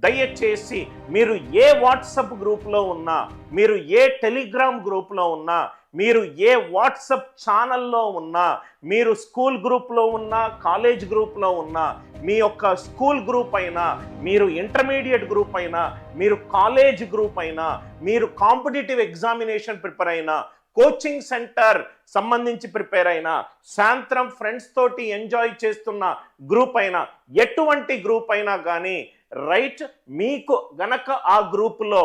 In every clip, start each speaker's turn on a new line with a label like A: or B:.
A: దయచేసి మీరు ఏ వాట్సాప్ గ్రూప్లో ఉన్నా, మీరు ఏ టెలిగ్రామ్ గ్రూప్లో ఉన్నా, మీరు ఏ వాట్సాప్ ఛానల్లో ఉన్నా, మీరు స్కూల్ గ్రూప్లో ఉన్నా, కాలేజ్ గ్రూప్లో ఉన్నా, మీ యొక్క స్కూల్ గ్రూప్ అయినా, మీరు ఇంటర్మీడియట్ గ్రూప్ అయినా, మీరు కాలేజ్ గ్రూప్ అయినా, మీరు కాంపిటేటివ్ ఎగ్జామినేషన్ ప్రిపేర్ అయినా, కోచింగ్ సెంటర్ సంబంధించి ప్రిపేర్ అయినా, సాయంత్రం ఫ్రెండ్స్ తోటి ఎంజాయ్ చేస్తున్న గ్రూప్ అయినా, ఎటువంటి గ్రూప్ అయినా కానీ రైట్, మీకు గనక ఆ గ్రూపులో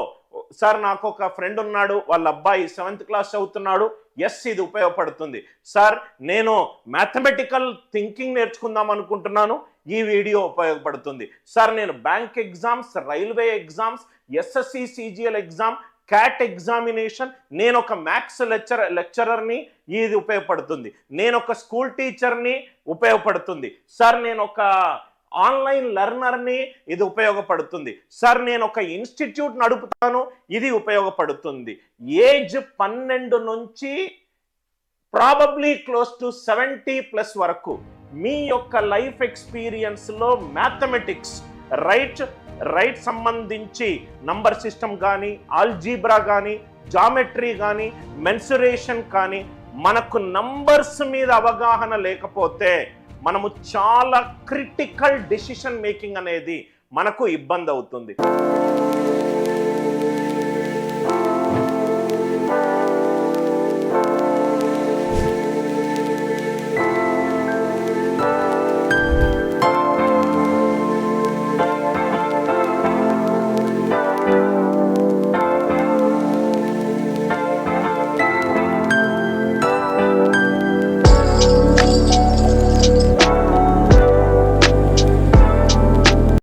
A: సార్ నాకు ఒక ఫ్రెండ్ ఉన్నాడు, వాళ్ళ అబ్బాయి 7th క్లాస్ చదువుతున్నాడు, ఎస్ ఇది ఉపయోగపడుతుంది సార్, నేను మ్యాథమెటికల్ థింకింగ్ నేర్చుకుందాం అనుకుంటున్నాను, ఈ వీడియో ఉపయోగపడుతుంది సార్, నేను bank exams, railway exams, SSC CGL exam, cat examination, నేను ఒక మ్యాథ్స్ లెక్చరర్ని, ఇది ఉపయోగపడుతుంది, నేను ఒక స్కూల్ టీచర్ని, ఉపయోగపడుతుంది సార్, నేను ఒక ఆన్లైన్ లెర్నర్ని, ఇది ఉపయోగపడుతుంది సార్, నేను ఒక ఇన్స్టిట్యూట్ నడుపుతాను, ఇది ఉపయోగపడుతుంది. ఏజ్ 12 నుంచి ప్రాబబ్లీ క్లోజ్ టు 70+ వరకు మీ యొక్క లైఫ్ ఎక్స్పీరియన్స్లో మ్యాథమెటిక్స్ రైట్ సంబంధించి నంబర్ సిస్టమ్ కానీ, ఆల్జీబ్రా కానీ, జామెట్రీ కానీ, మెన్సురేషన్ కానీ, మనకు నంబర్స్ మీద అవగాహన లేకపోతే మనము చాలా క్రిటికల్ డెసిషన్ మేకింగ్ అనేది మనకు ఇబ్బంది అవుతుంది.